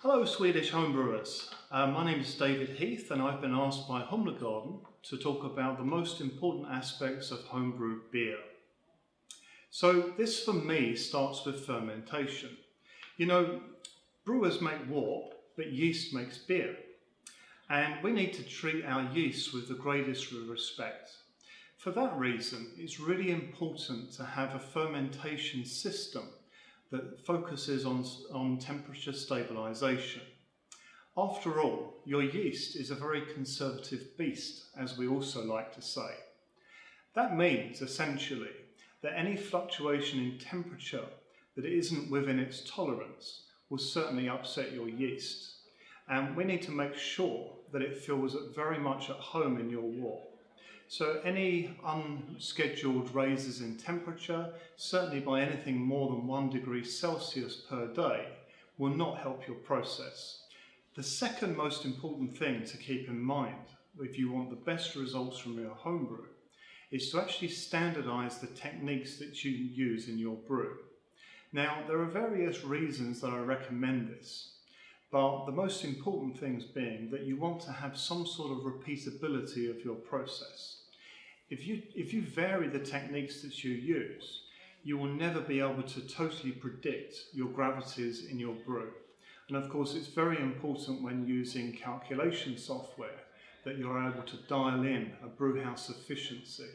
Hello Swedish homebrewers, my name is David Heath and I've been asked by Humlegården to talk about the most important aspects of homebrewed beer. So this for me starts with fermentation. You know, brewers make wort, but yeast makes beer. And we need to treat our yeast with the greatest respect. For that reason, it's really important to have a fermentation system that focuses on temperature stabilisation. After all, your yeast is a very conservative beast, as we also like to say. That means, essentially, that any fluctuation in temperature that isn't within its tolerance will certainly upset your yeast. And we need to make sure that it feels very much at home in your wort. So any unscheduled raises in temperature, certainly by anything more than 1 degree Celsius per day, will not help your process. The second most important thing to keep in mind if you want the best results from your homebrew is to actually standardise the techniques that you use in your brew. Now, there are various reasons that I recommend this, but the most important things being that you want to have some sort of repeatability of your process. If you vary the techniques that you use, you will never be able to totally predict your gravities in your brew. And of course, it's very important when using calculation software that you're able to dial in a brewhouse efficiency.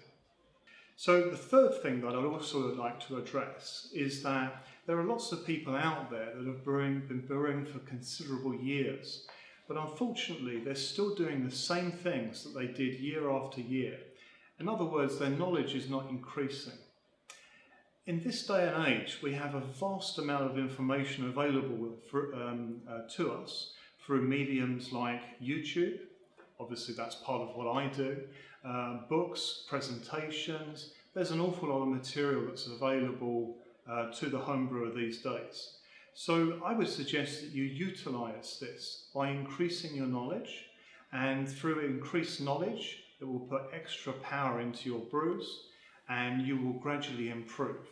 So the third thing that I'd also like to address is that there are lots of people out there that have been brewing for considerable years, but unfortunately they're still doing the same things that they did year after year. In other words, their knowledge is not increasing. In this day and age, we have a vast amount of information available to us through mediums like YouTube. Obviously, that's part of what I do. Books, presentations. There's an awful lot of material that's available to the homebrewer these days. So I would suggest that you utilise this by increasing your knowledge, and through increased knowledge, it will put extra power into your brews and you will gradually improve.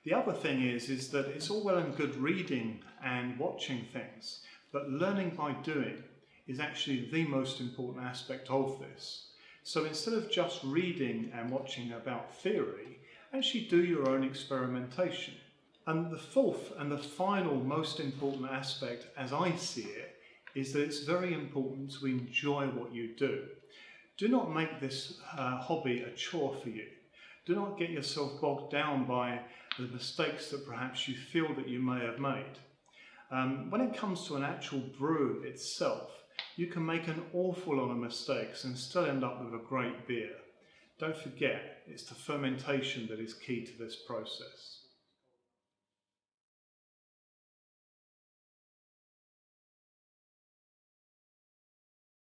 The other thing is that it's all well and good reading and watching things, but learning by doing is actually the most important aspect of this. So instead of just reading and watching about theory, actually do your own experimentation. And the fourth and the final most important aspect, as I see it, is that it's very important to enjoy what you do. Do not make this hobby a chore for you. Do not get yourself bogged down by the mistakes that perhaps you feel that you may have made. When it comes to an actual brew itself, you can make an awful lot of mistakes and still end up with a great beer. Don't forget, it's the fermentation that is key to this process.